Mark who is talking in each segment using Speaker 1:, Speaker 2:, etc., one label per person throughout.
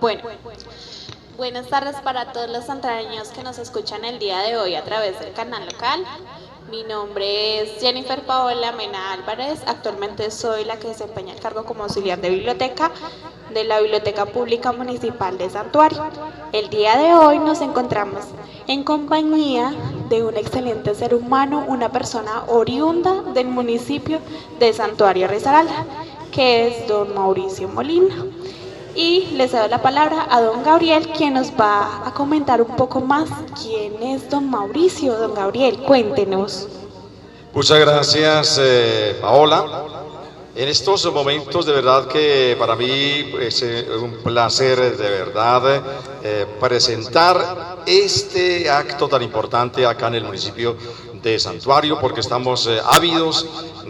Speaker 1: Bueno, buenas tardes para todos los santareños que nos escuchan el día de hoy a través del canal local. Mi nombre es Jennifer Paola Mena Álvarez. Actualmente soy la que desempeña el cargo como auxiliar de biblioteca de la Biblioteca Pública Municipal de Santuario. El día de hoy nos encontramos en compañía de un excelente ser humano, una persona oriunda del municipio de Santuario Risaralda, que es don Mauricio Molina. Y les doy la palabra a don Gabriel, quien nos va a comentar un poco más quién es don Mauricio. Don Gabriel, cuéntenos.
Speaker 2: Muchas gracias, Paola. En estos momentos, de verdad que para mí es un placer, de verdad, presentar este acto tan importante acá en el municipio de Santuario, porque estamos ávidos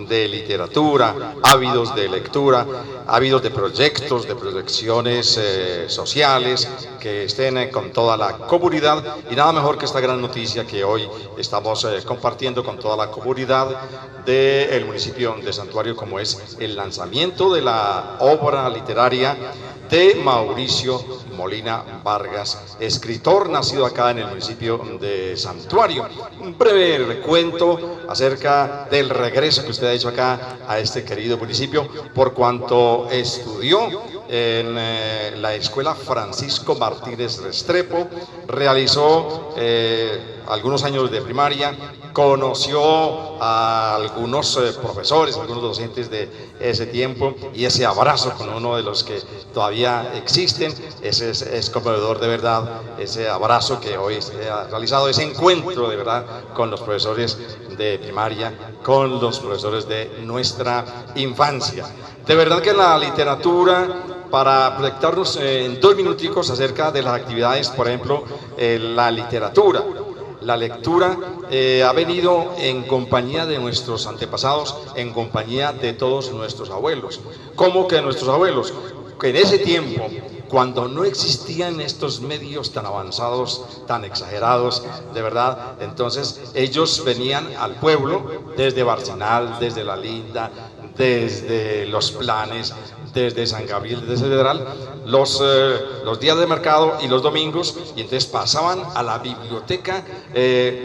Speaker 2: de literatura, ávidos de lectura, ávidos de proyectos, de proyecciones sociales que estén con toda la comunidad, y nada mejor que esta gran noticia que hoy estamos compartiendo con toda la comunidad del municipio de Santuario, como es el lanzamiento de la obra literaria de Mauricio Molina Vargas, escritor nacido acá en el municipio de Santuario. Un breve recuento acerca del regreso que usted ha hecho acá a este querido municipio, por cuanto estudió en la Escuela Francisco Martínez Restrepo, realizó algunos años de primaria, conoció a algunos profesores, algunos docentes de ese tiempo, y ese abrazo con uno de los que todavía existen, ese es conmovedor de verdad, ese abrazo que hoy se ha realizado, ese encuentro de verdad con los profesores de primaria, con los profesores de nuestra infancia. De verdad que la literatura, para proyectarnos en 2 minuticos acerca de las actividades, por ejemplo, la literatura. La lectura ha venido en compañía de nuestros antepasados, en compañía de todos nuestros abuelos. ¿Cómo que nuestros abuelos? Que en ese tiempo, cuando no existían estos medios tan avanzados, tan exagerados, de verdad, entonces ellos venían al pueblo desde Barcinal, desde La Linda, desde Los Planes, desde San Gabriel, desde Federal, los días de mercado y los domingos, y entonces pasaban a la biblioteca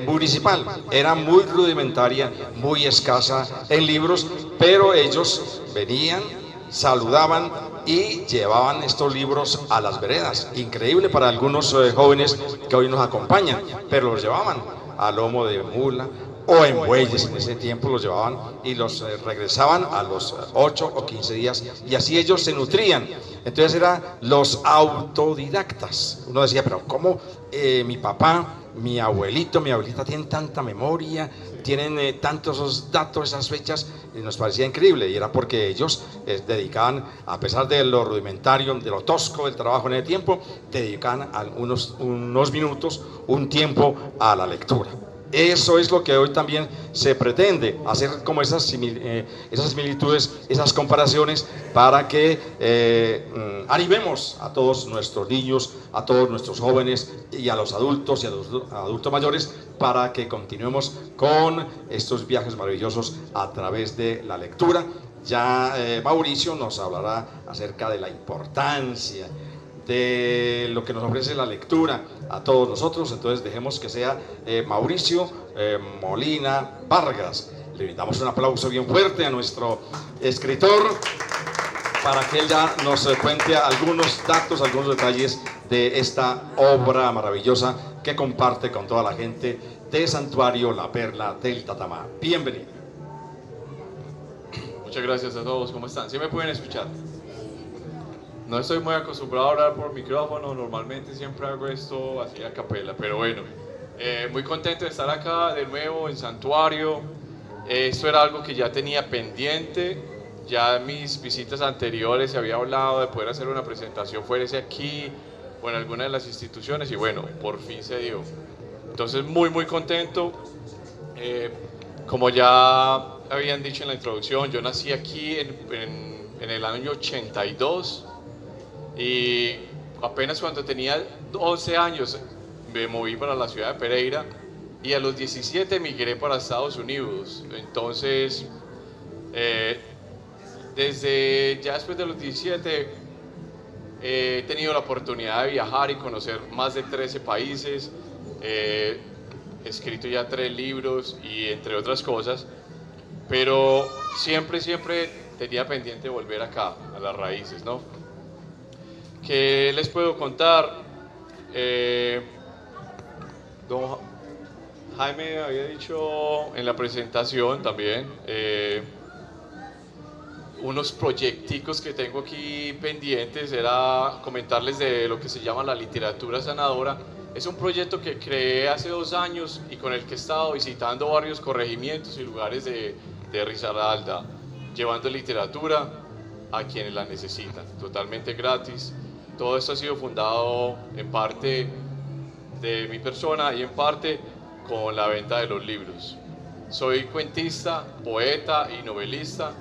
Speaker 2: municipal. Era muy rudimentaria, muy escasa en libros, pero ellos venían, saludaban y llevaban estos libros a las veredas. Increíble para algunos jóvenes que hoy nos acompañan, pero los llevaban a lomo de mula o en bueyes. En ese tiempo los llevaban y los regresaban a los 8 o 15 días, y así ellos se nutrían. Entonces eran los autodidactas. Uno decía, pero ¿cómo mi papá, mi abuelito, mi abuelita tienen tanta memoria, tienen tantos esos datos, esas fechas? Y nos parecía increíble, y era porque ellos dedicaban, a pesar de lo rudimentario, de lo tosco del trabajo en el tiempo, dedicaban unos minutos, un tiempo a la lectura. Eso es lo que hoy también se pretende, hacer como esas similitudes, esas comparaciones, para que animemos a todos nuestros niños, a todos nuestros jóvenes y a los adultos y a los adultos mayores, para que continuemos con estos viajes maravillosos a través de la lectura. Ya Mauricio nos hablará acerca de la importancia de lo que nos ofrece la lectura a todos nosotros. Entonces dejemos que sea Mauricio Molina Vargas. Le brindamos un aplauso bien fuerte a nuestro escritor, para que él ya nos cuente algunos datos, algunos detalles de esta obra maravillosa que comparte con toda la gente de Santuario La Perla del Tatamá. Bienvenido.
Speaker 3: Muchas gracias a todos. ¿Cómo están? ¿Sí me pueden escuchar? No estoy muy acostumbrado a hablar por micrófono, normalmente siempre hago esto así a capela, pero bueno, muy contento de estar acá de nuevo en Santuario. Esto era algo que ya tenía pendiente, ya en mis visitas anteriores se había hablado de poder hacer una presentación fuese aquí o en alguna de las instituciones, y bueno, por fin se dio. Entonces muy contento. Como ya habían dicho en la introducción, yo nací aquí en el año 82. Y apenas cuando tenía 11 años me moví para la ciudad de Pereira, y a los 17 migré para Estados Unidos. Entonces, ya después de los 17 He tenido la oportunidad de viajar y conocer más de 13 países, he escrito ya 3 libros y entre otras cosas, pero siempre tenía pendiente volver acá, a las raíces, ¿no? ¿Qué les puedo contar? Don Jaime había dicho en la presentación también unos proyecticos que tengo aquí pendientes, era comentarles de lo que se llama la literatura sanadora. Es un proyecto que creé hace 2 años y con el que he estado visitando varios corregimientos y lugares de Risaralda, llevando literatura a quienes la necesitan, totalmente gratis. Todo esto ha sido fundado en parte de mi persona y en parte con la venta de los libros. Soy cuentista, poeta y novelista,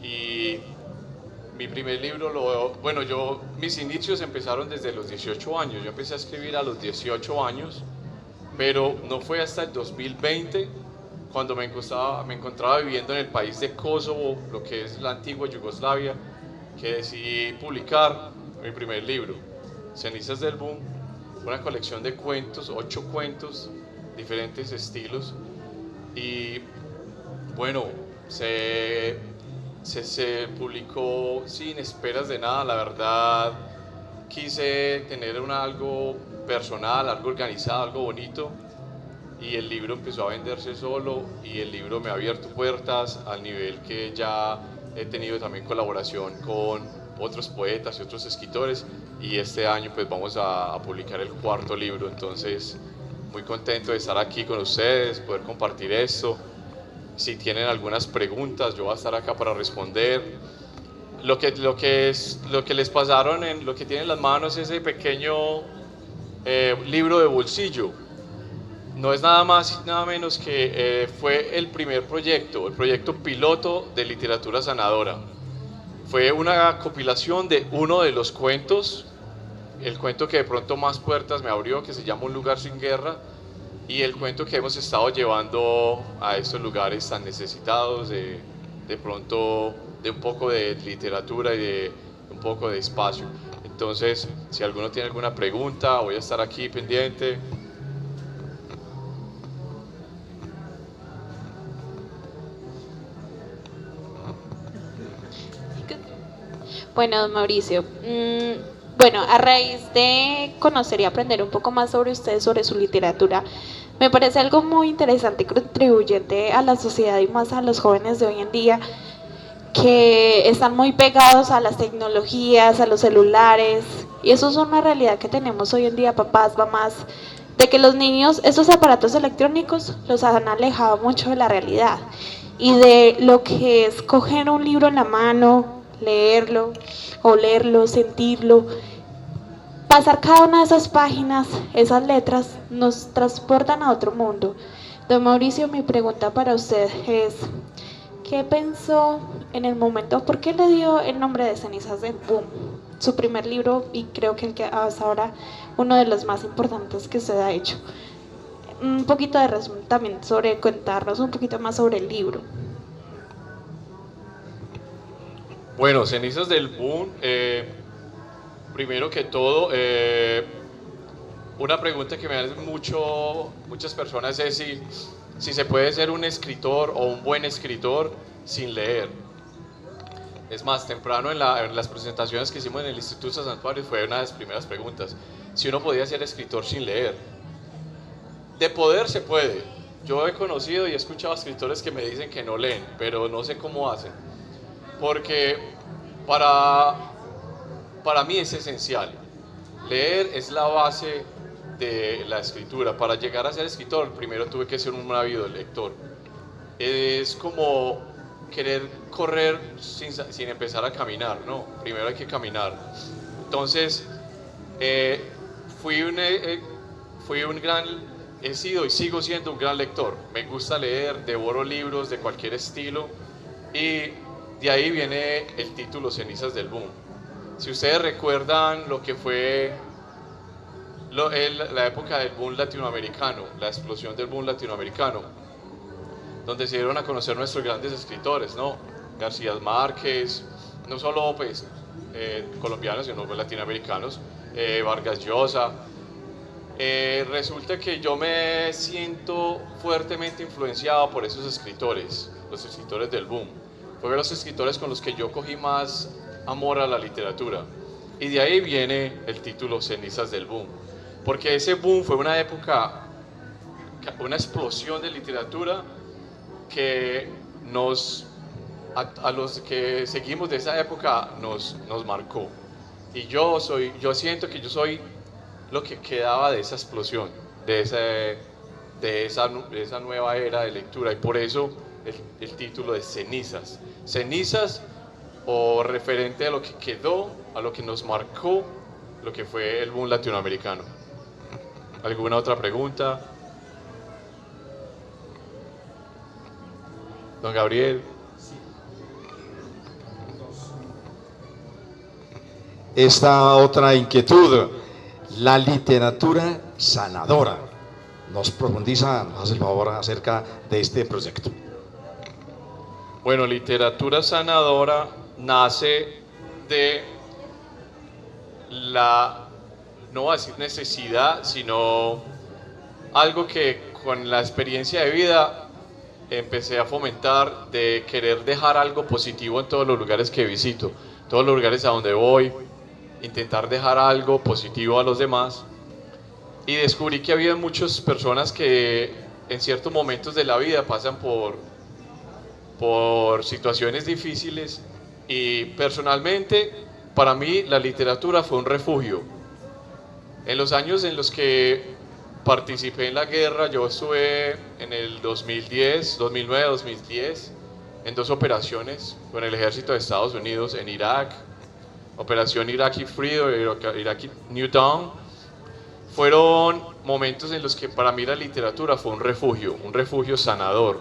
Speaker 3: y mi primer libro, mis inicios empezaron desde los 18 años. Yo empecé a escribir a los 18 años, pero no fue hasta el 2020 cuando me encontraba viviendo en el país de Kosovo, lo que es la antigua Yugoslavia, que decidí publicar mi primer libro, Cenizas del Boom, una colección de cuentos, 8 cuentos, diferentes estilos, y bueno, se publicó sin esperas de nada. La verdad, quise tener algo personal, algo organizado, algo bonito, y el libro empezó a venderse solo, y el libro me ha abierto puertas al nivel que ya he tenido también colaboración con otros poetas y otros escritores, y este año pues vamos a publicar el 4.º libro. Entonces, muy contento de estar aquí con ustedes, poder compartir esto. Si tienen algunas preguntas, yo voy a estar acá para responder. Lo que les pasaron, en lo que tienen en las manos, ese pequeño libro de bolsillo, no es nada más y nada menos que fue el primer proyecto, el proyecto piloto de literatura sanadora. Fue una compilación de uno de los cuentos, el cuento que de pronto más puertas me abrió, que se llama Un lugar sin guerra, y el cuento que hemos estado llevando a estos lugares tan necesitados de pronto de un poco de literatura y de un poco de espacio. Entonces, si alguno tiene alguna pregunta, voy a estar aquí pendiente.
Speaker 1: Bueno, don Mauricio, bueno, a raíz de conocer y aprender un poco más sobre usted, sobre su literatura, me parece algo muy interesante y contribuyente a la sociedad y más a los jóvenes de hoy en día, que están muy pegados a las tecnologías, a los celulares, y eso es una realidad que tenemos hoy en día, papás, mamás, de que los niños, estos aparatos electrónicos los han alejado mucho de la realidad y de lo que es coger un libro en la mano, leerlo, olerlo, sentirlo, pasar cada una de esas páginas, esas letras, nos transportan a otro mundo. Don Mauricio, mi pregunta para usted es, ¿qué pensó en el momento? ¿Por qué le dio el nombre de Cenizas del Boom? Su primer libro, y creo que el que hasta ahora uno de los más importantes que usted ha hecho. Un poquito de resumen también sobre contarnos un poquito más sobre el libro.
Speaker 3: Bueno, Cenizas del Boom, primero que todo, una pregunta que me hacen muchas personas es si se puede ser un escritor o un buen escritor sin leer. Es más, temprano en las presentaciones que hicimos en el Instituto Santuario fue una de las primeras preguntas, si uno podía ser escritor sin leer. De poder se puede. Yo he conocido y he escuchado a escritores que me dicen que no leen, pero no sé cómo hacen. Porque para mí es esencial. Leer es la base de la escritura. Para llegar a ser escritor, primero tuve que ser un ávido lector. Es como querer correr sin empezar a caminar, ¿no? Primero hay que caminar. Entonces, he sido y sigo siendo un gran lector. Me gusta leer, devoro libros de cualquier estilo, y de ahí viene el título Cenizas del Boom. Si ustedes recuerdan lo que fue la época del boom latinoamericano, la explosión del boom latinoamericano, donde se dieron a conocer nuestros grandes escritores, ¿no? García Márquez, no solo pues colombianos, sino latinoamericanos, Vargas Llosa. Resulta que yo me siento fuertemente influenciado por esos escritores, los escritores del boom. Fueron los escritores con los que yo cogí más amor a la literatura. Y de ahí viene el título Cenizas del Boom. Porque ese boom fue una época, una explosión de literatura que a los que seguimos de esa época nos marcó. Y yo siento que yo soy lo que quedaba de esa explosión, de esa nueva era de lectura, y por eso el título de Cenizas. Cenizas, o referente a lo que quedó, a lo que nos marcó, lo que fue el boom latinoamericano. ¿Alguna otra pregunta? Don Gabriel.
Speaker 2: Esta otra inquietud, la literatura sanadora. Nos profundiza, nos hace el favor acerca de este proyecto.
Speaker 3: Bueno, literatura sanadora nace de la, no voy a decir necesidad, sino algo que con la experiencia de vida empecé a fomentar, de querer dejar algo positivo en todos los lugares que visito, todos los lugares a donde voy, intentar dejar algo positivo a los demás. Y descubrí que había muchas personas que en ciertos momentos de la vida pasan por situaciones difíciles, y personalmente para mí la literatura fue un refugio. En los años en los que participé en la guerra, yo estuve en el 2009-2010 en 2 operaciones con el ejército de Estados Unidos en Irak, Operación Iraqi Freedom, Iraqi New Dawn. Fueron momentos en los que para mí la literatura fue un refugio sanador.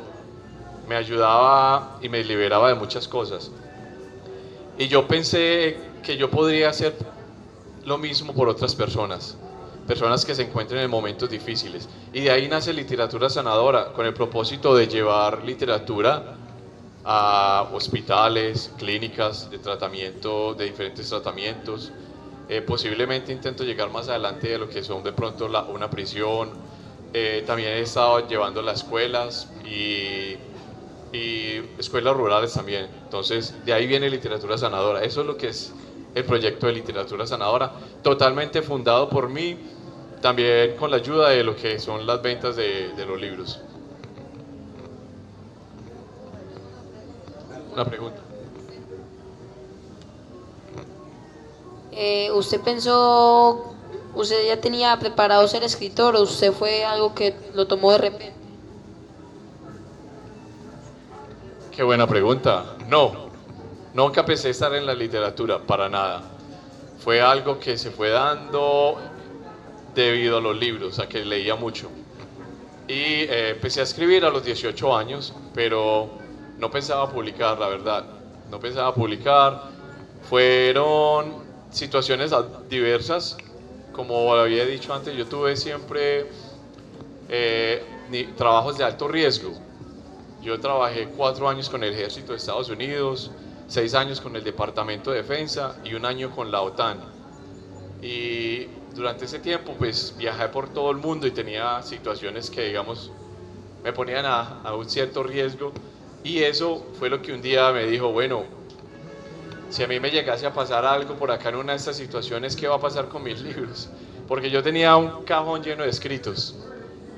Speaker 3: Me ayudaba y me liberaba de muchas cosas. Y yo pensé que yo podría hacer lo mismo por otras personas que se encuentren en momentos difíciles. Y de ahí nace Literatura Sanadora, con el propósito de llevar literatura a hospitales, clínicas de tratamiento, de diferentes tratamientos. Posiblemente intento llegar más adelante a lo que son de pronto una prisión. También he estado llevando las escuelas y escuelas rurales también. Entonces de ahí viene Literatura Sanadora. Eso es lo que es el proyecto de Literatura Sanadora, totalmente fundado por mí, también con la ayuda de lo que son las ventas de los libros. Una pregunta.
Speaker 4: ¿Usted ya tenía preparado ser escritor o usted fue algo que lo tomó de repente?
Speaker 3: Qué buena pregunta. No, nunca pensé estar en la literatura, para nada. Fue algo que se fue dando debido a los libros, a que leía mucho. Y empecé a escribir a los 18 años, pero no pensaba publicar, la verdad. No pensaba publicar. Fueron situaciones diversas. Como había dicho antes, yo tuve siempre trabajos de alto riesgo. Yo trabajé 4 años con el ejército de Estados Unidos, 6 años con el Departamento de Defensa y 1 año con la OTAN. Y durante ese tiempo pues viajé por todo el mundo y tenía situaciones que, digamos, me ponían a un cierto riesgo, y eso fue lo que un día me dijo, bueno, si a mí me llegase a pasar algo por acá en una de estas situaciones, ¿qué va a pasar con mis libros? Porque yo tenía un cajón lleno de escritos.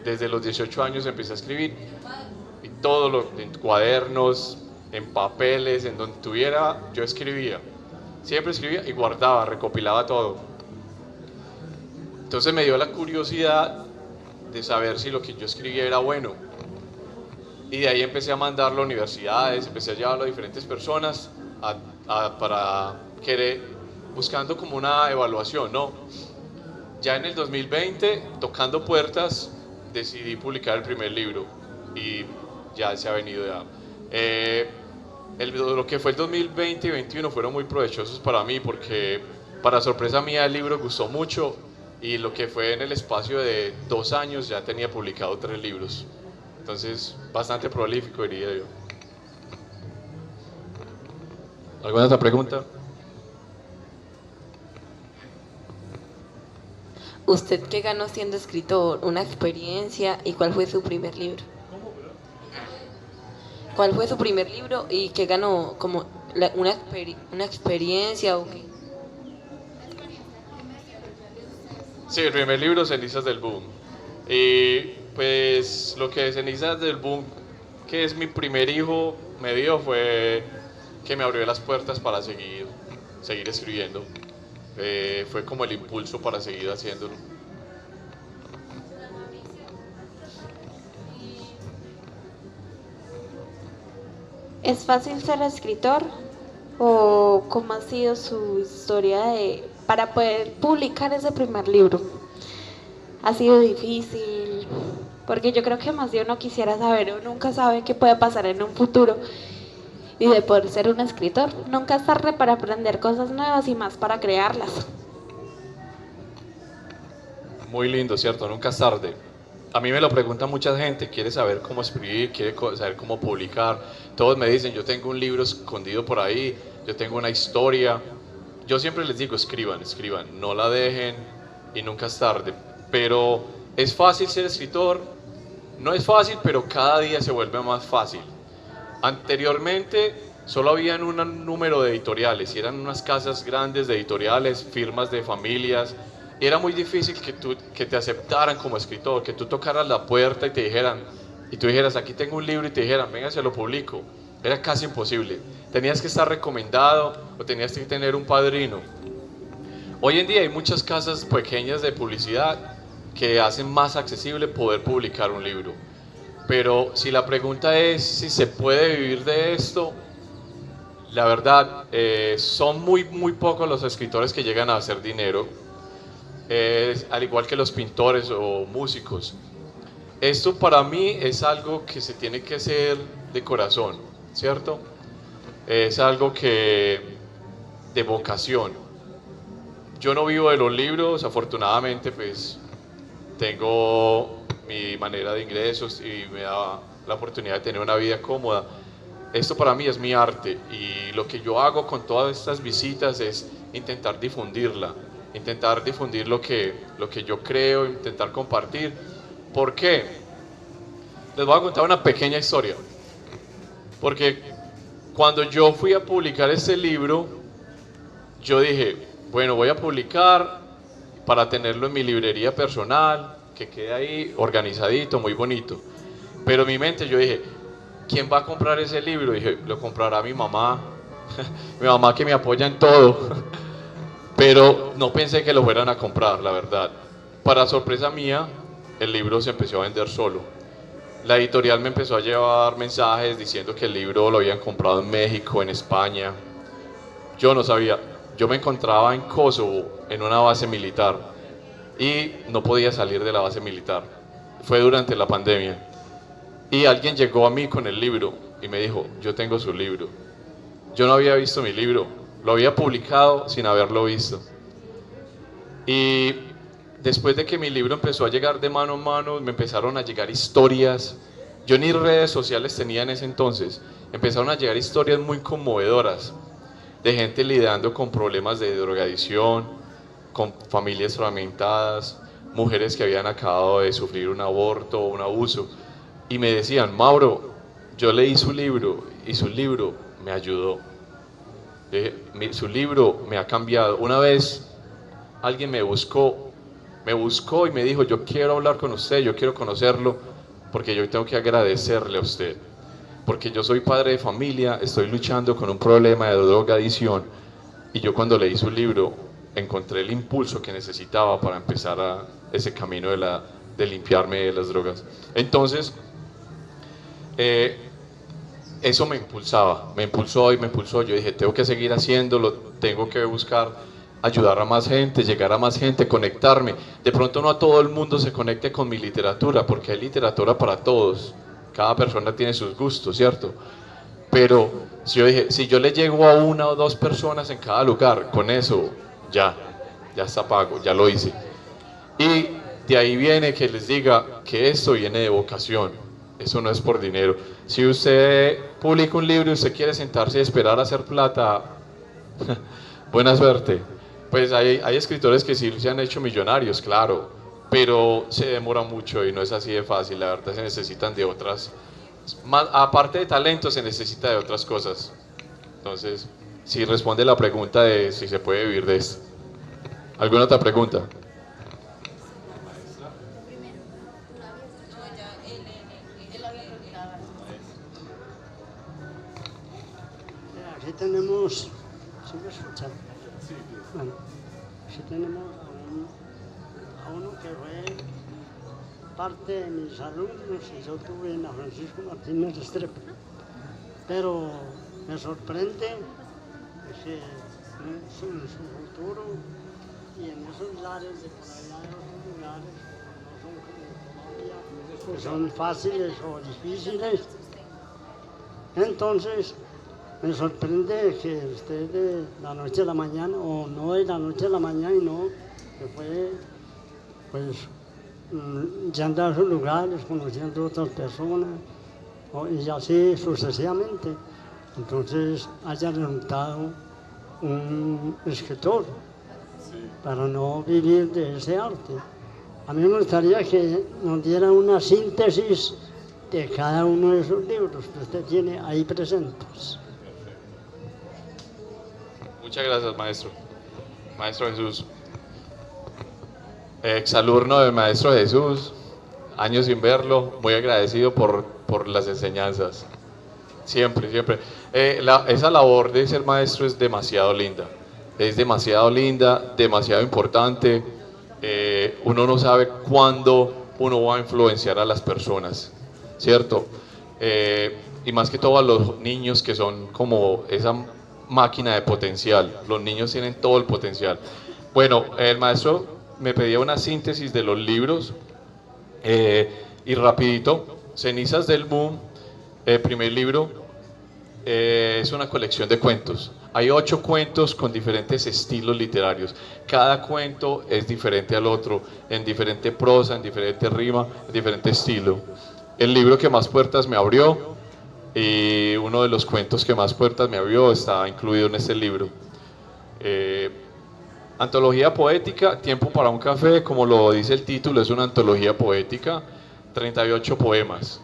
Speaker 3: Desde los 18 años empecé a escribir, y todo en cuadernos, en papeles, en donde tuviera, yo escribía. Siempre escribía y guardaba, recopilaba todo. Entonces me dio la curiosidad de saber si lo que yo escribía era bueno. Y de ahí empecé a mandarlo a universidades, empecé a llevarlo a diferentes personas para querer, buscando como una evaluación, ¿no? Ya en el 2020, tocando puertas, decidí publicar el primer libro y ya se ha venido ya. Lo que fue el 2020 y 2021 fueron muy provechosos para mí, porque para sorpresa mía el libro gustó mucho, y lo que fue en el espacio de 2 años ya tenía publicado 3 libros. Entonces, bastante prolífico, diría yo. ¿Alguna otra pregunta?
Speaker 4: ¿Usted qué ganó siendo escritor? ¿Una experiencia? ¿Y cuál fue su primer libro? ¿Cuál fue su primer libro y qué ganó? ¿Como una experiencia o qué?
Speaker 3: Sí, el primer libro, Cenizas del Boom. Y pues lo que Cenizas del Boom, que es mi primer hijo, me dio fue que me abrió las puertas para seguir escribiendo. Fue como el impulso para seguir haciéndolo.
Speaker 1: ¿Es fácil ser escritor? ¿O cómo ha sido su historia para poder publicar ese primer libro? ¿Ha sido difícil? Porque yo creo que más de uno quisiera saber o nunca sabe qué puede pasar en un futuro. Y de poder ser un escritor, nunca es tarde para aprender cosas nuevas y más para crearlas.
Speaker 3: Muy lindo, ¿cierto? Nunca es tarde. A mí me lo pregunta mucha gente, quiere saber cómo escribir, quiere saber cómo publicar. Todos me dicen, yo tengo un libro escondido por ahí, yo tengo una historia. Yo siempre les digo, escriban, no la dejen y nunca es tarde. Pero ¿es fácil ser escritor? No es fácil, pero cada día se vuelve más fácil. Anteriormente solo habían un número de editoriales y eran unas casas grandes de editoriales, firmas de familias. Era muy difícil que te aceptaran como escritor, que tú tocaras la puerta y te dijeran, y tú dijeras, aquí tengo un libro y te dijeran, venga, se lo publico. Era casi imposible. Tenías que estar recomendado o tenías que tener un padrino. Hoy en día hay muchas casas pequeñas de publicidad que hacen más accesible poder publicar un libro. Pero si la pregunta es si se puede vivir de esto, la verdad, son muy pocos los escritores que llegan a hacer dinero. Al igual que los pintores o músicos. Esto para mí es algo que se tiene que hacer de corazón, ¿cierto? Es algo de vocación. Yo no vivo de los libros, afortunadamente pues tengo mi manera de ingresos y me da la oportunidad de tener una vida cómoda. Esto para mí es mi arte y lo que yo hago con todas estas visitas es intentar difundirla. Intentar difundir lo que yo creo, intentar compartir. ¿Por qué? Les voy a contar una pequeña historia. Porque cuando yo fui a publicar este libro, yo dije, bueno, voy a publicar para tenerlo en mi librería personal, que quede ahí organizadito, muy bonito. Pero en mi mente yo dije, ¿quién va a comprar ese libro? Dije, lo comprará mi mamá, mi mamá que me apoya en todo. Pero no pensé que lo fueran a comprar, la verdad. Para sorpresa mía, el libro se empezó a vender solo. La editorial me empezó a llevar mensajes diciendo que el libro lo habían comprado en México, en España. Yo no sabía. Yo me encontraba en Kosovo, en una base militar, y no podía salir de la base militar. Fue durante la pandemia. Y alguien llegó a mí con el libro y me dijo, yo tengo su libro. Yo no había visto mi libro. Lo había publicado sin haberlo visto. Y después de que mi libro empezó a llegar de mano en mano, me empezaron a llegar historias. Yo ni redes sociales tenía en ese entonces. Empezaron a llegar historias muy conmovedoras de gente lidiando con problemas de drogadicción, con familias fragmentadas, mujeres que habían acabado de sufrir un aborto o un abuso. Y me decían, Mauro, yo leí su libro y su libro me ayudó. Su libro me ha cambiado. Una vez alguien me buscó y me dijo, yo quiero hablar con usted, yo quiero conocerlo, porque yo tengo que agradecerle a usted, porque yo soy padre de familia, estoy luchando con un problema de drogadicción, y yo cuando leí su libro encontré el impulso que necesitaba para empezar ese camino de limpiarme de las drogas. Entonces, eso me impulsó. Yo dije, tengo que seguir haciéndolo, tengo que buscar ayudar a más gente, llegar a más gente, conectarme. De pronto no a todo el mundo se conecte con mi literatura, porque hay literatura para todos. Cada persona tiene sus gustos, ¿cierto? Pero yo dije, si yo le llego a una o dos personas en cada lugar, con eso ya está pago, ya lo hice. Y de ahí viene que les diga que esto viene de vocación, eso no es por dinero. Si usted publica un libro y usted quiere sentarse y esperar a hacer plata, buena suerte, Pues hay escritores que sí se han hecho millonarios, claro, pero se demora mucho y no es así de fácil, la verdad se necesitan de otras, más, aparte de talento se necesita de otras cosas. Entonces, si responde la pregunta de si se puede vivir de esto. ¿Alguna otra pregunta?
Speaker 5: Aquí tenemos, ¿sí me escuchan? Bueno, aquí tenemos a uno que fue parte de mis alumnos y yo tuve a Francisco Martínez Restrepo. Pero me sorprende que en su futuro y en esos lares de por allá, en otros lugares, no son como Colombia, que son fáciles o difíciles. Entonces, me sorprende que usted de la noche a la mañana, o no de la noche a la mañana, y no, que fue, pues, yendo a esos lugares, conociendo a otras personas, y así sucesivamente. Entonces, haya resultado un escritor, para no vivir de ese arte. A mí me gustaría que nos diera una síntesis de cada uno de esos libros que usted tiene ahí presentes.
Speaker 3: Muchas gracias, maestro. Maestro Jesús. Exalumno del maestro Jesús, años sin verlo, muy agradecido por las enseñanzas. Siempre, siempre. Esa labor de ser maestro es demasiado linda. Es demasiado linda, demasiado importante. Uno no sabe cuándo uno va a influenciar a las personas, ¿cierto? Y más que todo a los niños, que son como esa máquina de potencial. Los niños tienen todo el potencial. Bueno, el maestro me pedía una síntesis de los libros y rapidito. Cenizas del Boom, el primer libro, es una colección de cuentos. Hay 8 cuentos con diferentes estilos literarios. Cada cuento es diferente al otro, en diferente prosa, en diferente rima, en diferente estilo. El libro que más puertas me abrió, y uno de los cuentos que más puertas me abrió, está incluido en este libro. Antología poética, Tiempo para un café, como lo dice el título, es una antología poética, 38 poemas.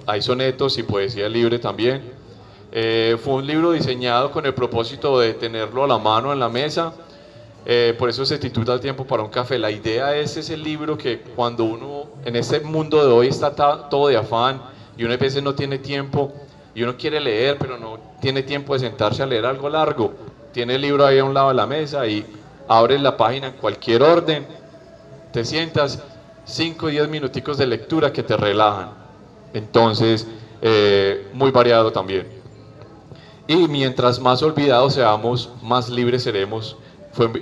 Speaker 3: Hay sonetos y poesía libre también. Fue un libro diseñado con el propósito de tenerlo a la mano en la mesa, por eso se titula Tiempo para un café. La idea es ese libro que cuando uno en este mundo de hoy está todo de afán y uno a veces no tiene tiempo y uno quiere leer pero no tiene tiempo de sentarse a leer algo largo, tiene el libro ahí a un lado de la mesa y abres la página en cualquier orden, te sientas, 5 o 10 minuticos de lectura que te relajan. Entonces, muy variado también. Y mientras más olvidados seamos, más libres seremos.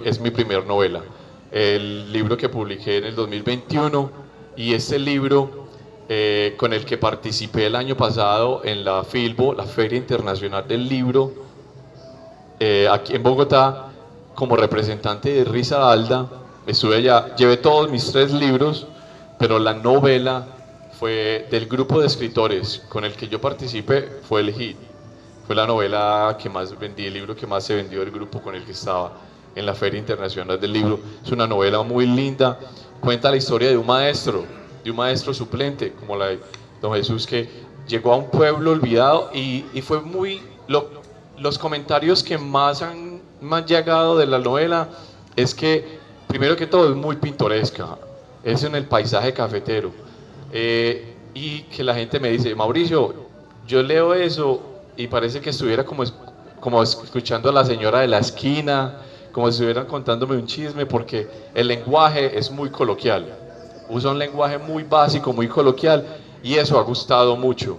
Speaker 3: Es mi primer novela, el libro que publiqué en el 2021, y este libro con el que participé el año pasado en la Filbo, la Feria Internacional del Libro, aquí en Bogotá, como representante de Risaralda. Estuve allá, llevé todos mis 3 libros, pero la novela fue del grupo de escritores con el que yo participé, fue el hit. Fue la novela que más vendí, el libro que más se vendió del grupo con el que estaba en la Feria Internacional del Libro. Es una novela muy linda, cuenta la historia de un maestro suplente, como la de don Jesús, que llegó a un pueblo olvidado y fue muy... los comentarios que más han llegado de la novela es que, primero que todo, es muy pintoresca, es en el paisaje cafetero, y que la gente me dice, Mauricio, yo leo eso y parece que estuviera como escuchando a la señora de la esquina, como si estuvieran contándome un chisme, porque el lenguaje es muy coloquial, usa un lenguaje muy básico, muy coloquial, y eso ha gustado mucho.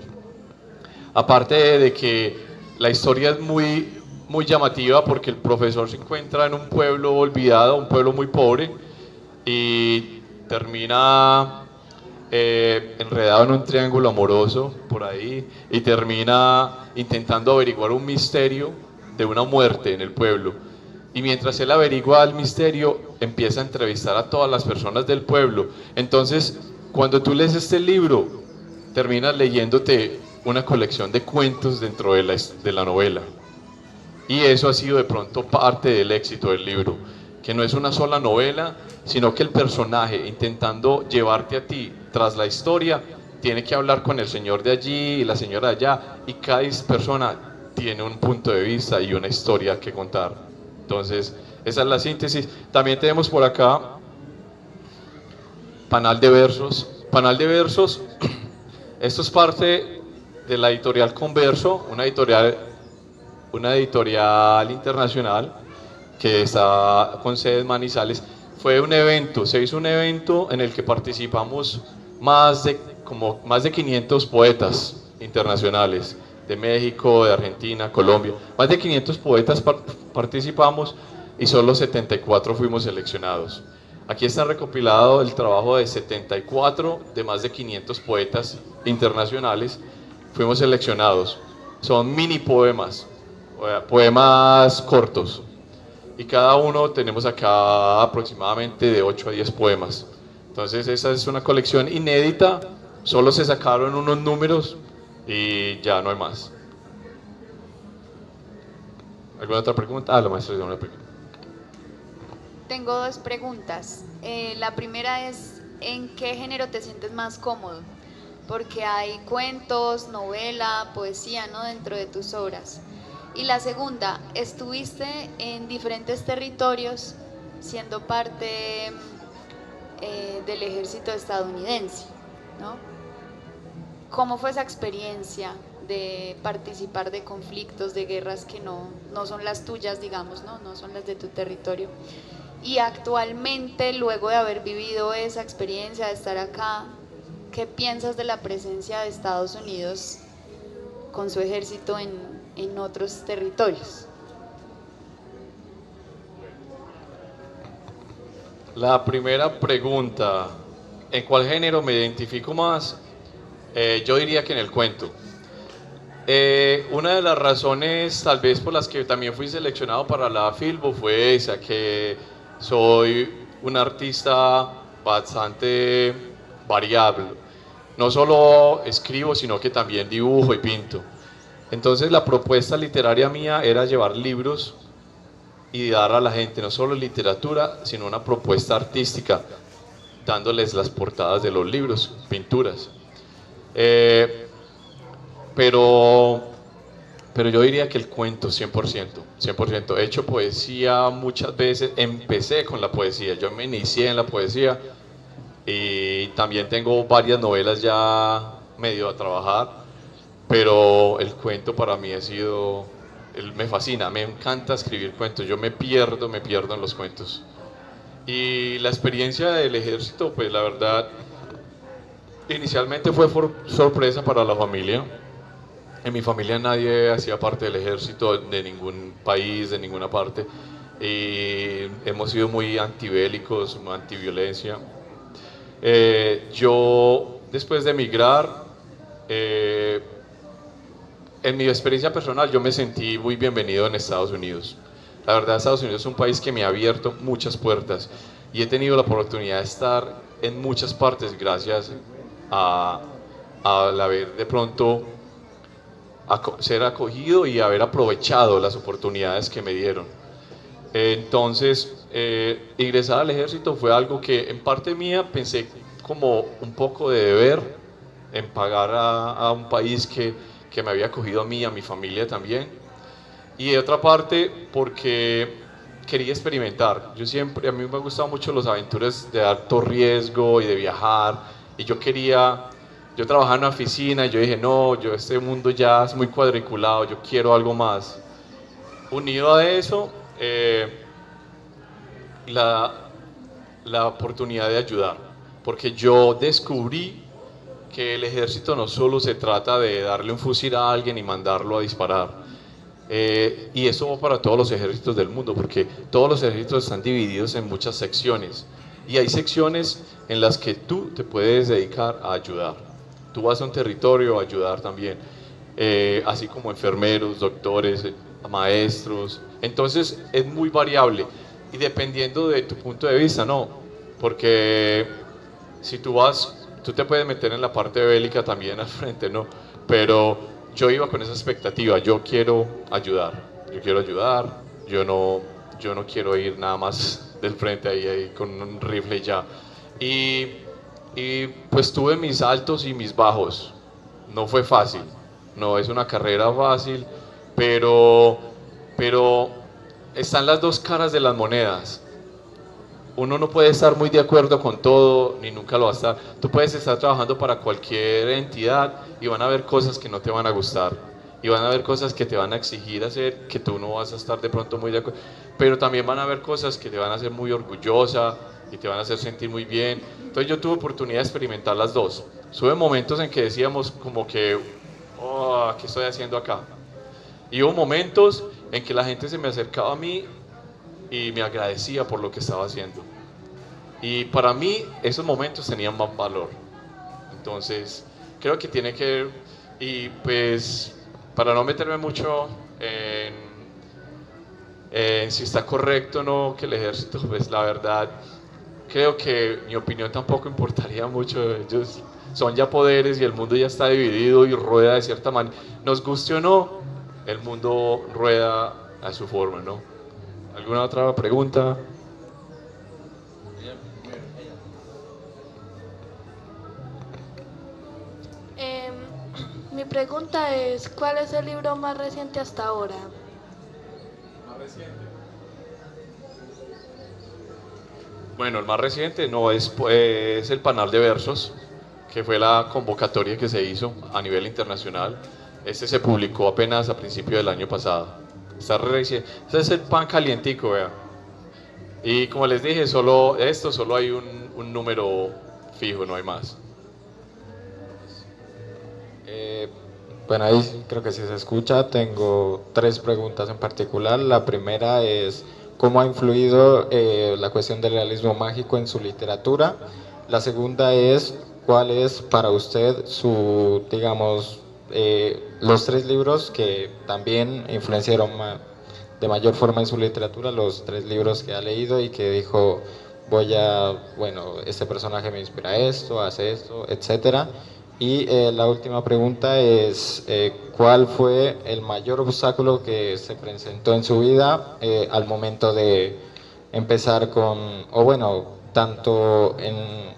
Speaker 3: Aparte de que la historia es muy, muy llamativa, porque el profesor se encuentra en un pueblo olvidado, un pueblo muy pobre, y termina enredado en un triángulo amoroso por ahí, y termina intentando averiguar un misterio de una muerte en el pueblo. Y mientras él averigua el misterio, empieza a entrevistar a todas las personas del pueblo. Entonces, cuando tú lees este libro, terminas leyéndote una colección de cuentos dentro de la novela. Y eso ha sido de pronto parte del éxito del libro, que no es una sola novela, sino que el personaje, intentando llevarte a ti tras la historia, tiene que hablar con el señor de allí y la señora de allá, y cada persona tiene un punto de vista y una historia que contar. Entonces, esa es la síntesis. También tenemos por acá Panal de Versos. Panal de Versos, esto es parte de la editorial Converso, una editorial internacional que está con sede en Manizales. Fue un evento, se hizo un evento en el que participamos más de 500 poetas internacionales, de México, de Argentina, Colombia. Más de 500 poetas participamos y solo 74 fuimos seleccionados. Aquí está recopilado el trabajo de 74 de más de 500 poetas internacionales. Fuimos seleccionados. Son mini poemas, poemas cortos. Y cada uno tenemos acá aproximadamente de 8 a 10 poemas. Entonces esa es una colección inédita, solo se sacaron unos números y ya no hay más. ¿Alguna otra pregunta? La maestra tiene una pregunta.
Speaker 6: Tengo dos preguntas. La primera es, ¿en qué género te sientes más cómodo? Porque hay cuentos, novela, poesía, ¿no?, dentro de tus obras. Y la segunda, estuviste en diferentes territorios siendo parte del ejército estadounidense, ¿no? ¿Cómo fue esa experiencia de participar de conflictos, de guerras que no son las tuyas, digamos, no son las de tu territorio? Y actualmente, luego de haber vivido esa experiencia, de estar acá, ¿qué piensas de la presencia de Estados Unidos con su ejército en otros territorios?
Speaker 3: La primera pregunta, ¿en cuál género me identifico más? Yo diría que en el cuento. Una de las razones tal vez por las que también fui seleccionado para la Filbo fue esa, que soy un artista bastante variable. No solo escribo, sino que también dibujo y pinto. Entonces la propuesta literaria mía era llevar libros y dar a la gente no solo literatura, sino una propuesta artística, dándoles las portadas de los libros, pinturas. Pero yo diría que el cuento 100%. He hecho poesía muchas veces, empecé con la poesía, yo me inicié en la poesía y también tengo varias novelas ya medio a trabajar, pero el cuento para mí me fascina, me encanta escribir cuentos, yo me pierdo en los cuentos. Y la experiencia del ejército, pues la verdad, inicialmente fue sorpresa para la familia. En mi familia nadie hacía parte del ejército de ningún país, de ninguna parte, y hemos sido muy antibélicos, muy antiviolencia. Yo, después de emigrar, en mi experiencia personal, yo me sentí muy bienvenido en Estados Unidos. La verdad, Estados Unidos es un país que me ha abierto muchas puertas y he tenido la oportunidad de estar en muchas partes gracias al haber de pronto ser acogido y haber aprovechado las oportunidades que me dieron. Entonces, ingresar al ejército fue algo que en parte mía pensé como un poco de deber en pagar a un país que me había acogido a mí, a mi familia también, y de otra parte porque quería experimentar. A mí me han gustado mucho las aventuras de alto riesgo y de viajar, y yo trabajaba en una oficina y yo dije, no, este mundo ya es muy cuadriculado, yo quiero algo más. Unido a eso, la oportunidad de ayudar, porque yo descubrí que el ejército no solo se trata de darle un fusil a alguien y mandarlo a disparar, y eso va para todos los ejércitos del mundo, porque todos los ejércitos están divididos en muchas secciones, y hay secciones en las que tú te puedes dedicar a ayudar. Tú vas a un territorio a ayudar también, así como enfermeros, doctores, maestros. Entonces es muy variable y dependiendo de tu punto de vista, no, porque si tú te puedes meter en la parte bélica también al frente, ¿no? Pero yo iba con esa expectativa, yo quiero ayudar. yo quiero ayudar, yo no quiero ir nada más del frente ahí con un rifle y ya. Y pues tuve mis altos y mis bajos, no fue fácil, no es una carrera fácil, pero están las dos caras de las monedas. Uno no puede estar muy de acuerdo con todo, ni nunca lo va a estar. Tú puedes estar trabajando para cualquier entidad y van a haber cosas que no te van a gustar. Y van a haber cosas que te van a exigir hacer, que tú no vas a estar de pronto muy de acuerdo. Pero también van a haber cosas que te van a hacer muy orgullosa y te van a hacer sentir muy bien. Entonces yo tuve oportunidad de experimentar las dos. Hubo momentos en que decíamos como que, oh, ¿qué estoy haciendo acá? Y hubo momentos en que la gente se me acercaba a mí y me agradecía por lo que estaba haciendo. Y para mí esos momentos tenían más valor. Entonces creo que tiene que ver, y pues para no meterme mucho en si está correcto o no que el ejército, pues la verdad creo que mi opinión tampoco importaría mucho. Ellos son ya poderes y el mundo ya está dividido y rueda de cierta manera, nos guste o no, el mundo rueda a su forma, ¿no? ¿Alguna otra pregunta?
Speaker 7: Mi pregunta es, ¿cuál es el libro más reciente hasta ahora?
Speaker 3: ¿Más reciente? Bueno, el más reciente no es el Panal de Versos, que fue la convocatoria que se hizo a nivel internacional. Este se publicó apenas a principio del año pasado. Está reciente. Este es el pan calientico, vea. Y como les dije, solo hay un número fijo, no hay más.
Speaker 8: Bueno, ahí creo que si se escucha, tengo 3 preguntas en particular. La primera es, ¿cómo ha influido la cuestión del realismo mágico en su literatura? La segunda es, ¿cuál es para usted su, digamos, los 3 libros que también influenciaron de mayor forma en su literatura, los 3 libros que ha leído y que dijo, bueno, este personaje me inspira a esto, hace esto, etcétera? Y la última pregunta es, ¿cuál fue el mayor obstáculo que se presentó en su vida al momento de empezar tanto en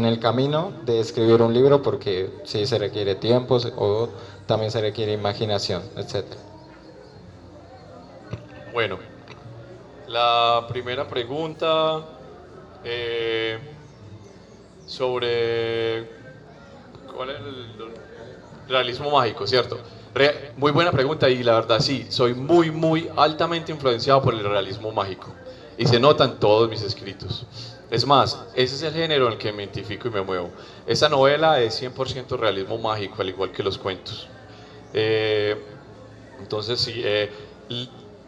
Speaker 8: el camino de escribir un libro, porque sí se requiere tiempo o también se requiere imaginación, etcétera?
Speaker 3: Bueno, la primera pregunta sobre ¿cuál es el realismo mágico, cierto? Muy buena pregunta y la verdad sí, soy muy altamente influenciado por el realismo mágico y se nota en todos mis escritos. Es más, ese es el género en el que me identifico y me muevo. Esta novela es 100% realismo mágico, al igual que los cuentos. Entonces sí,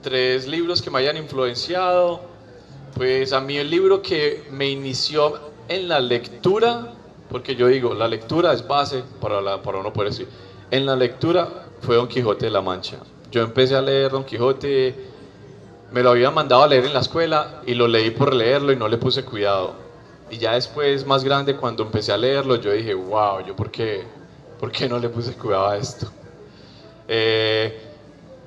Speaker 3: 3 libros que me hayan influenciado, pues a mí el libro que me inició en la lectura, porque yo digo, la lectura es base para uno poder decir, en la lectura fue Don Quijote de la Mancha. Yo empecé a leer Don Quijote, me lo habían mandado a leer en la escuela y lo leí por leerlo y no le puse cuidado. Y ya después, más grande, cuando empecé a leerlo, yo dije, wow, ¿yo por qué no le puse cuidado a esto?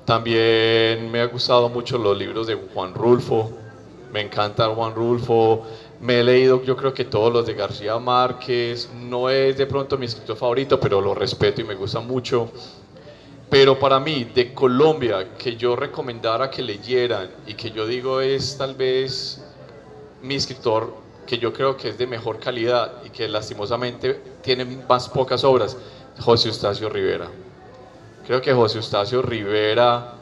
Speaker 3: También me ha gustado mucho los libros de Juan Rulfo, me encanta Juan Rulfo. Me he leído, yo creo que todos los de García Márquez, no es de pronto mi escritor favorito, pero lo respeto y me gusta mucho. Pero para mí, de Colombia, que yo recomendara que leyeran y que yo digo es tal vez mi escritor que yo creo que es de mejor calidad y que lastimosamente tiene más pocas obras, José Eustacio Rivera. Creo que José Eustacio Rivera,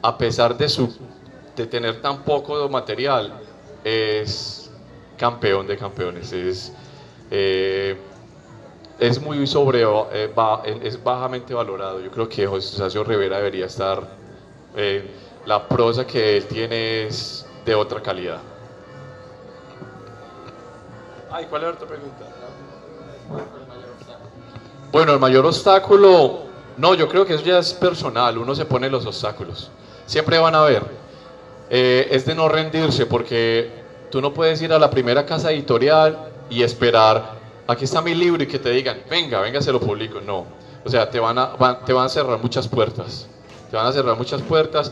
Speaker 3: a pesar de tener tan poco material, es campeón de campeones, es muy es bajamente valorado. Yo creo que José Eustacio Rivera debería estar, la prosa que él tiene es de otra calidad. ¿Cuál es la otra pregunta? Bueno, el mayor obstáculo, no, yo creo que eso ya es personal, uno se pone los obstáculos, siempre van a haber, es de no rendirse, porque tú no puedes ir a la primera casa editorial y esperar, aquí está mi libro, y que te digan, venga, se lo publico. No, o sea, te van a cerrar muchas puertas. te van a cerrar muchas puertas.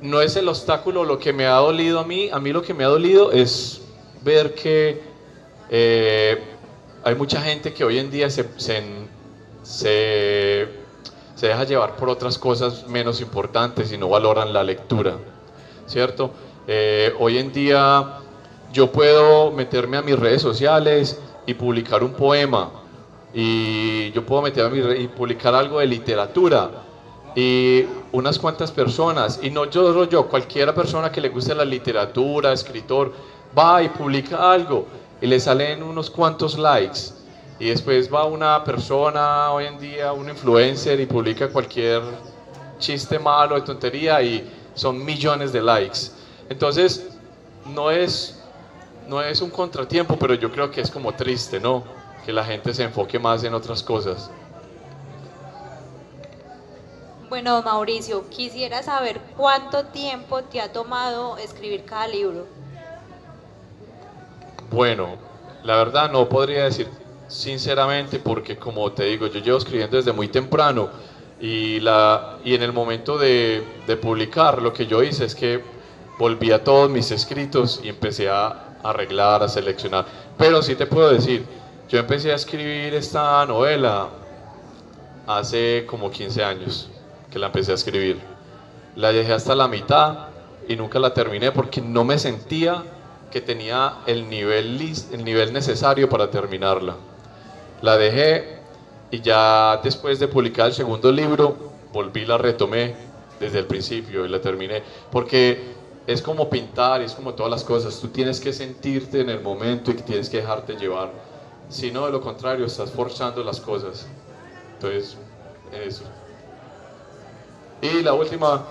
Speaker 3: No es el obstáculo lo que me ha dolido a mí lo que me ha dolido es ver que hay mucha gente que hoy en día se deja llevar por otras cosas menos importantes y no valoran la lectura, ¿cierto? Hoy en día yo puedo meterme a mis redes sociales y publicar un poema, y yo puedo meterme y publicar algo de literatura, y unas cuantas personas, y no yo, cualquiera persona que le guste la literatura, escritor, va y publica algo y le salen unos cuantos likes, y después va una persona hoy en día, un influencer, y publica cualquier chiste malo de tontería y son millones de likes. Entonces no es un contratiempo, pero yo creo que es como triste, ¿no? Que la gente se enfoque más en otras cosas.
Speaker 9: Bueno, Mauricio, quisiera saber cuánto tiempo te ha tomado escribir cada libro.
Speaker 3: Bueno, la verdad no podría decir sinceramente, porque como te digo, yo llevo escribiendo desde muy temprano, y en el momento de publicar, lo que yo hice es que volví a todos mis escritos y empecé a arreglar, a seleccionar. Pero sí te puedo decir, yo empecé a escribir esta novela hace como 15 años que la empecé a escribir. La dejé hasta la mitad y nunca la terminé porque no me sentía que tenía el nivel necesario para terminarla. La dejé, y ya después de publicar el segundo libro volví, la retomé desde el principio y la terminé, porque es como pintar, es como todas las cosas, tú tienes que sentirte en el momento y tienes que dejarte llevar, si no, de lo contrario estás forzando las cosas. Entonces, eso. Y la última,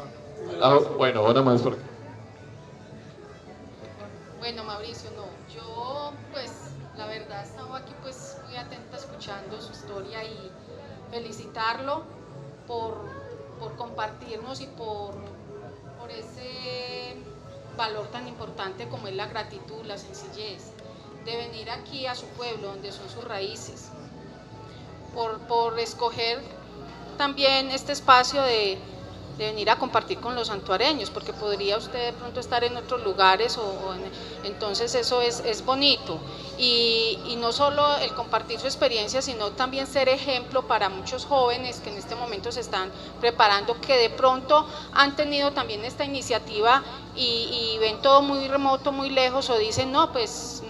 Speaker 3: bueno, una más porque...
Speaker 10: Bueno, Mauricio, no, yo pues la verdad estaba aquí pues muy atenta escuchando su historia y felicitarlo por compartirnos y por ese valor tan importante como es la gratitud, la sencillez, de venir aquí a su pueblo donde son sus raíces, por escoger también este espacio de venir a compartir con los santuareños, porque podría usted de pronto estar en otros lugares, entonces eso es bonito, y no solo el compartir su experiencia, sino también ser ejemplo para muchos jóvenes que en este momento se están preparando, que de pronto han tenido también esta iniciativa y ven todo muy remoto, muy lejos, o dicen, no, pues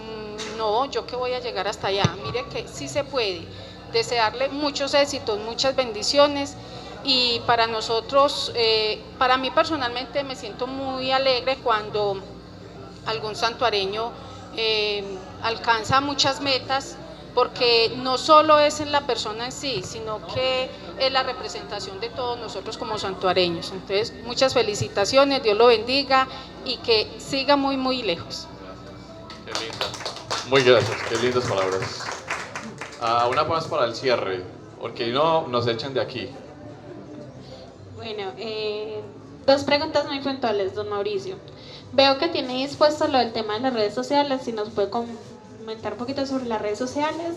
Speaker 10: no, yo que voy a llegar hasta allá. Mire que sí se puede. Desearle muchos éxitos, muchas bendiciones. Y para nosotros, para mí personalmente me siento muy alegre cuando algún santuareño alcanza muchas metas, porque no solo es en la persona en sí, sino que es la representación de todos nosotros como santuareños. Entonces, muchas felicitaciones, Dios lo bendiga y que siga muy, muy lejos.
Speaker 3: Qué linda. Muy gracias, qué lindas palabras. Una más para el cierre, porque no nos echan de aquí.
Speaker 1: Bueno, dos preguntas muy puntuales, don Mauricio. Veo que tiene dispuesto lo del tema de las redes sociales, si nos puede comentar un poquito sobre las redes sociales.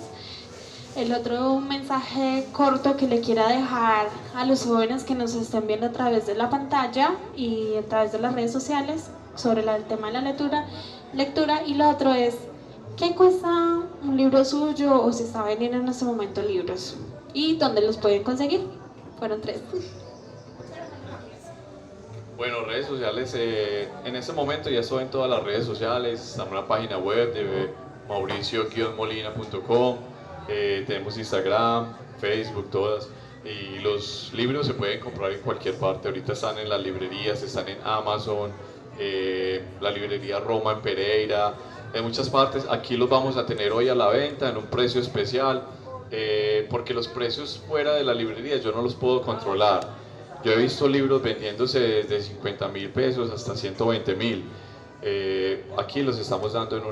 Speaker 1: El otro mensaje corto que le quiera dejar a los jóvenes que nos estén viendo a través de la pantalla y a través de las redes sociales sobre el tema de la lectura. Y lo otro es, ¿qué cuesta un libro suyo, o si está vendiendo en este momento libros? ¿Y dónde los pueden conseguir? Fueron 3.
Speaker 3: Bueno, redes sociales, en este momento ya estoy en todas las redes sociales, está en la página web de mauricio-molina.com, tenemos Instagram, Facebook, todas, y los libros se pueden comprar en cualquier parte. Ahorita están en las librerías, están en Amazon, la librería Roma en Pereira, en muchas partes. Aquí los vamos a tener hoy a la venta en un precio especial, porque los precios fuera de la librería yo no los puedo controlar. Yo he visto libros vendiéndose desde 50.000 pesos hasta 120.000. Aquí los estamos dando en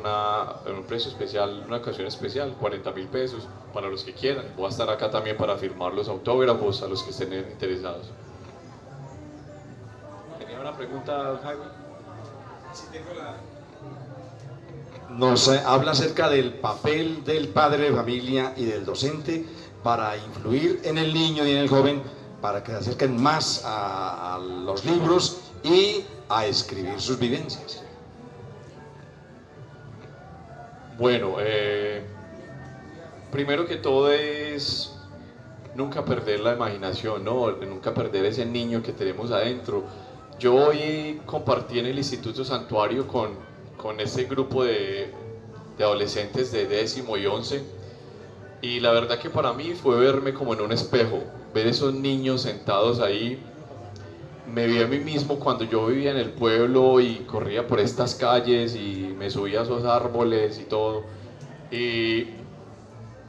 Speaker 3: un precio especial, una ocasión especial, 40.000 pesos para los que quieran. Voy a estar acá también para firmar los autógrafos a los que estén interesados. ¿Tenía una pregunta, Jaime?
Speaker 2: Sí, tengo Nos habla acerca del papel del padre de familia y del docente para influir en el niño y en el joven para que se acerquen más a los libros y a escribir sus vivencias?
Speaker 3: Bueno, primero que todo es nunca perder la imaginación, ¿no? Nunca perder ese niño que tenemos adentro. Yo hoy compartí en el Instituto Santuario con ese grupo de adolescentes de 10º y 11, y la verdad que para mí fue verme como en un espejo, ver esos niños sentados ahí. Me vi a mí mismo cuando yo vivía en el pueblo y corría por estas calles y me subía a esos árboles y todo, y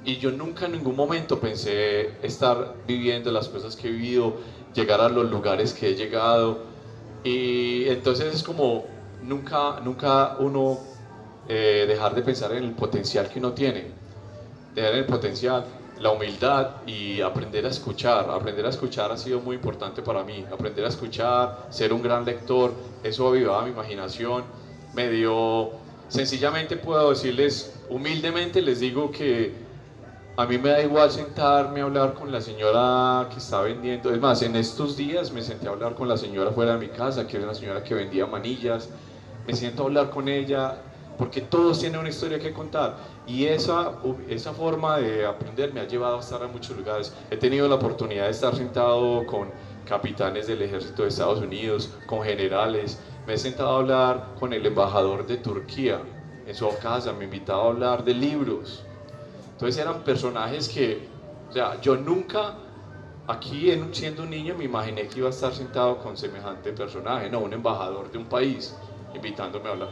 Speaker 3: yo nunca en ningún momento pensé estar viviendo las cosas que he vivido, llegar a los lugares que he llegado, y entonces es como nunca uno dejar de pensar en el potencial que uno tiene, dejar el potencial, la humildad y aprender a escuchar. Aprender a escuchar ha sido muy importante para mí, aprender a escuchar, ser un gran lector, eso avivaba mi imaginación, sencillamente puedo decirles, humildemente les digo que a mí me da igual sentarme a hablar con la señora que está vendiendo. Es más, en estos días me senté a hablar con la señora fuera de mi casa, que era una señora que vendía manillas. Me siento a hablar con ella porque todos tienen una historia que contar. Y esa forma de aprender me ha llevado a estar en muchos lugares. He tenido la oportunidad de estar sentado con capitanes del ejército de Estados Unidos, con generales. Me he sentado a hablar con el embajador de Turquía en su casa. Me invitaba a hablar de libros. Entonces eran personajes que, o sea, yo nunca, aquí siendo un niño, me imaginé que iba a estar sentado con semejante personaje, no, un embajador de un país, invitándome a hablar.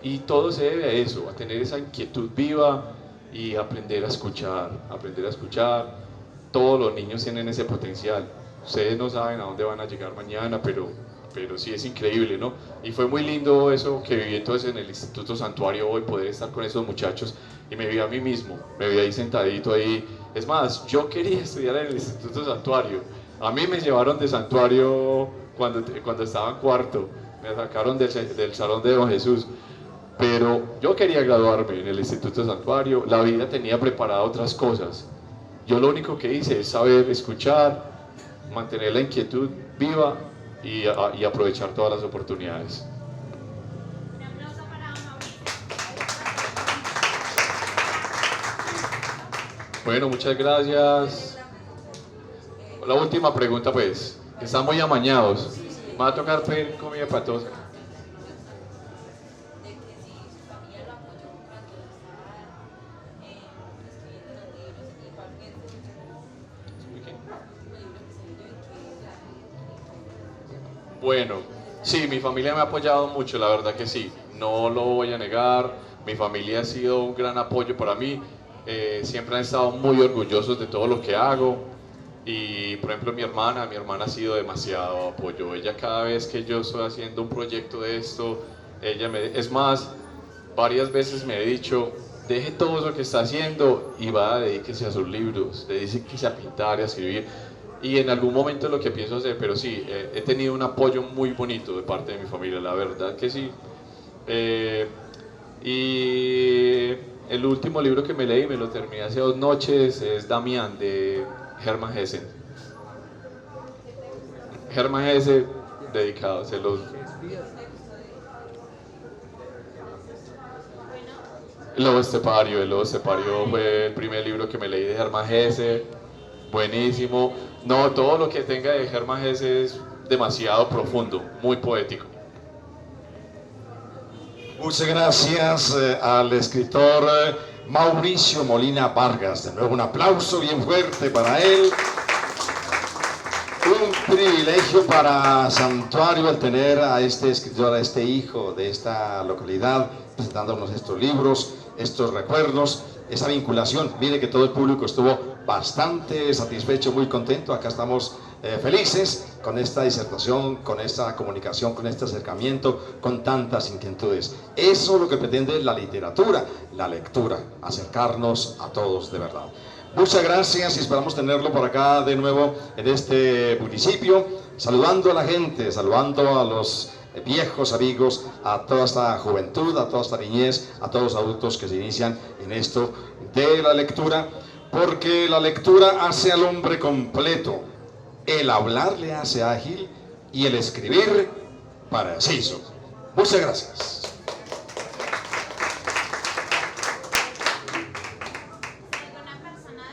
Speaker 3: Y todo se debe a eso, a tener esa inquietud viva y aprender a escuchar, aprender a escuchar. Todos los niños tienen ese potencial. Ustedes no saben a dónde van a llegar mañana, pero sí es increíble, ¿no? Y fue muy lindo eso que viví entonces en el Instituto Santuario hoy, poder estar con esos muchachos, y me vi a mí mismo, me vi ahí sentadito ahí. Es más, yo quería estudiar en el Instituto Santuario. A mí me llevaron de Santuario cuando estaba en cuarto, me sacaron del Salón de Don Jesús, pero yo quería graduarme en el Instituto Santuario. La vida tenía preparada otras cosas. Yo lo único que hice es saber escuchar, mantener la inquietud viva y aprovechar todas las oportunidades. Bueno, muchas gracias. La última pregunta, pues, que están muy amañados. Me va a tocar pedir comida para todos. Bueno, sí, mi familia me ha apoyado mucho, la verdad que sí, no lo voy a negar. Mi familia ha sido un gran apoyo para mí. Siempre han estado muy orgullosos de todo lo que hago, y por ejemplo mi hermana ha sido demasiado apoyo. Ella, cada vez que yo estoy haciendo un proyecto de esto, es más, varias veces me ha dicho, deje todo eso que está haciendo y dedíquese a sus libros, dedíquese a pintar y a escribir. Y en algún momento es lo que pienso hacer, pero sí, he tenido un apoyo muy bonito de parte de mi familia, la verdad que sí. Y el último libro que me leí, me lo terminé hace 2 noches, es Damián, de Hermann Hesse. Hermann Hesse, dedicado, El Lobo Estepario fue el primer libro que me leí de Hermann Hesse, buenísimo. No, todo lo que tenga de Hermann Hesse es demasiado profundo, muy poético.
Speaker 2: Muchas gracias al escritor Mauricio Molina Vargas. De nuevo un aplauso bien fuerte para él. Un privilegio para Santuario el tener a este escritor, a este hijo de esta localidad, presentándonos estos libros, estos recuerdos, esa vinculación. Mire que todo el público estuvo bastante satisfecho, muy contento. Acá estamos felices con esta disertación, con esta comunicación, con este acercamiento, con tantas inquietudes. Eso es lo que pretende la literatura, la lectura, acercarnos a todos de verdad. Muchas gracias y esperamos tenerlo por acá de nuevo en este municipio, saludando a la gente, saludando a los viejos amigos, a toda esta juventud, a toda esta niñez, a todos los adultos que se inician en esto de la lectura, porque la lectura hace al hombre completo. el hablar le hace ágil y el escribir preciso. Muchas gracias.